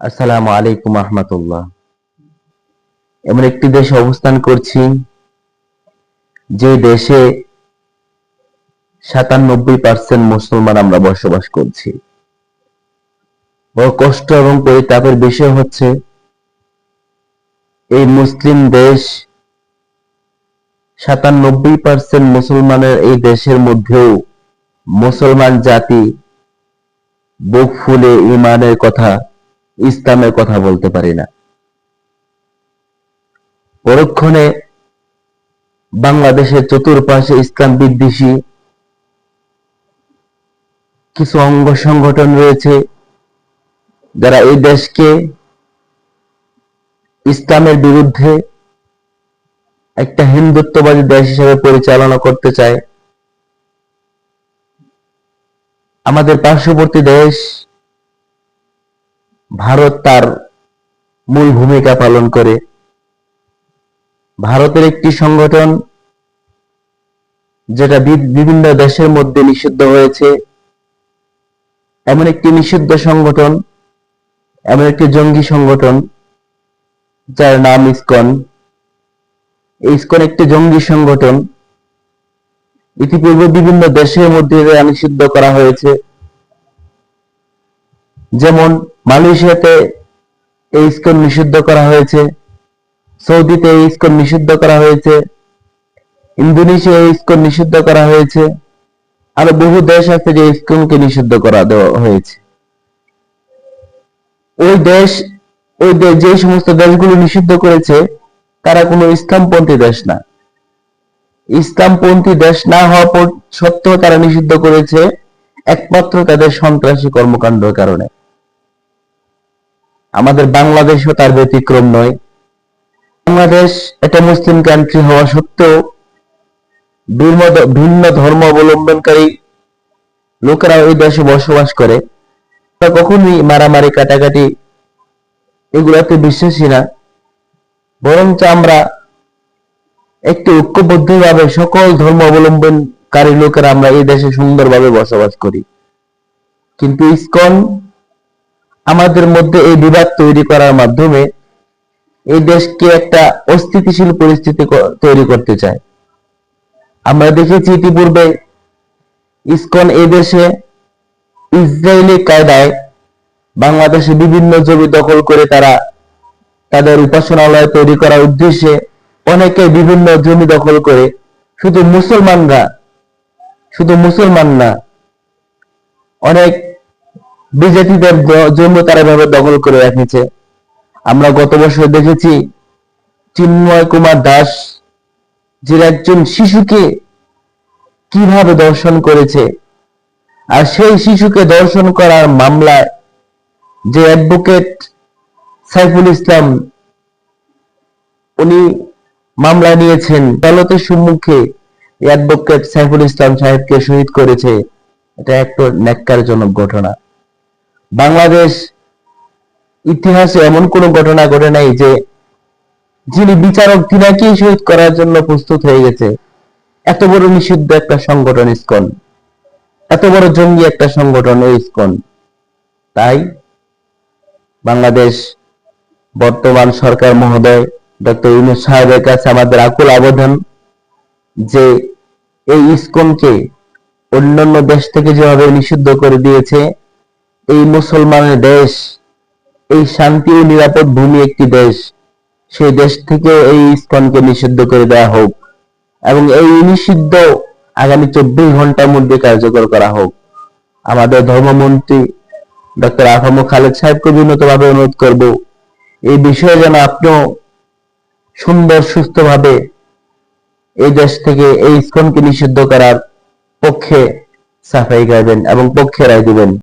আসসালামু আলাইকুম রহমতুল্লাহ। এমন একটি দেশে অবস্থান করছি যে দেশে 97% মুসলমান আমরা বসবাস করছি। বড় কষ্ট এবং পরিতাপের বিষয় হচ্ছে এই মুসলিম দেশ 97% মুসলমানের এই দেশের মধ্যেও মুসলমান জাতি বুক ফুলে ঈমানের কথা, ইসলামের কথা বলতে পারি না। পরক্ষণে বাংলাদেশের চতুর্পাশে ইসলাম বিদ্বেষী কিছু অঙ্গ সংগঠন রয়েছে যারা এই দেশকে ইসলামের বিরুদ্ধে একটা হিন্দুত্ববাদী দেশ হিসেবে পরিচালনা করতে চায়। আমাদের পার্শ্ববর্তী দেশ ভারত তার মূল ভূমিকা পালন করে। ভারতের একটি সংগঠন যেটা বিভিন্ন দেশের মধ্যে নিষিদ্ধ হয়েছে, এমন একটি নিষিদ্ধ সংগঠন, এমন একটি জঙ্গি সংগঠন যার নাম ইসকন। ইসকন একটি জঙ্গি সংগঠন, ইতিপূর্বে বিভিন্ন দেশের মধ্যে নিষিদ্ধ করা হয়েছে। যেমন মালয়েশিয়াতে এই ইসকন নিষিদ্ধ করা হয়েছে, সৌদিতে এই ইসকন নিষিদ্ধ করা হয়েছে, ইন্দোনেশিয়ায় এই ইসকন নিষিদ্ধ করা হয়েছে, আরো বহু দেশ আছে যে ইসকনকে নিষিদ্ধ করা দেওয়া হয়েছে। যে সমস্ত দেশগুলো নিষিদ্ধ করেছে তারা কোনো ইসলামপন্থী দেশ না। ইসলামপন্থী দেশ না হওয়া সত্ত্বেও তারা নিষিদ্ধ করেছে একমাত্র তাদের সন্ত্রাসী কর্মকাণ্ডের কারণে। আমাদের বাংলাদেশও তার ব্যতিক্রম নয়। বাংলাদেশ একটা মুসলিম কান্ট্রি হওয়া সত্ত্বেও ভিন্ন ধর্ম অবলম্বনকারী লোকেরা ওই দেশে বসবাস করে। আমরা কখনোই মারামারি কাটাকাটি এগুলাতে বিশ্বাসী না, বরঞ্চ আমরা একটি ঐক্যবদ্ধভাবে সকল ধর্ম অবলম্বনকারী লোকেরা আমরা এই দেশে সুন্দরভাবে বসবাস করি। কিন্তু ইসকন আমাদের মধ্যে এই বিবাদ তৈরি করার মাধ্যমে এই দেশকে একটা অস্থিতিশীল পরিস্থিতি তৈরি করতে চায়। আমরা দেখেছি ইতিপূর্বে ইসকন এই দেশে ইসরায়েলি কায়দায় বাংলাদেশে বিভিন্ন জমি দখল করে তারা তাদের উপাসনালয় তৈরি করার উদ্দেশ্যে অনেকে বিভিন্ন জমি দখল করে শুধু মুসলমান না অনেক বিজাতিদের জমি তারা এভাবে দখল করে রেখেছে। আমরা গত বছর দেখেছি চিন্ময় কুমার দাস যে একজন শিশুকে কিভাবে ধর্ষণ করেছে, আর সেই শিশুকে ধর্ষণ করার মামলায় যে অ্যাডভোকেট সাইফুল ইসলাম উনি মামলা নিয়েছেন, আদালতের সম্মুখে অ্যাডভোকেট সাইফুল ইসলাম সাহেবকে শহীদ করেছে। এটা একটা ন্যাক্কারজনক ঘটনা। বাংলাদেশ ইতিহাসে এমন কোন ঘটনা ঘটে নাই যে যিনি বিচারক তিনাকেই শহীদ করার জন্য প্রস্তুত হয়ে গেছে। এত বড় নিষিদ্ধ একটা সংগঠন ইসকন, এত বড় জঙ্গি একটা সংগঠন ইসকন। তাই বাংলাদেশ বর্তমান সরকার মহোদয় ডক্টর ইউনূস সাহেবের কাছে আমাদের আকুল আবেদন যে এই ইসকনকে অন্যান্য দেশ থেকে যেভাবে নিষিদ্ধ করে দিয়েছে, এই মুসলমানের দেশ, এই শান্তি ও নিরাপদ ভূমি একটি দেশ, সেই দেশ থেকে এই ইসকনকে নিষিদ্ধ করে দেওয়া হোক এবং এই নিষিদ্ধ আগামী 24 ঘন্টার মধ্যে কার্যকর করা হোক। আমাদের ধর্মমন্ত্রী ডক্টর আফামু খালেদ সাহেবকে বিনীতভাবে অনুরোধ করব এই বিষয়ে যেন আপনিও সুন্দর সুস্থভাবে এই দেশ থেকে এই ইসকনকে নিষিদ্ধ করার পক্ষে সাফাই গাইবেন এবং পক্ষে রায় দিবেন।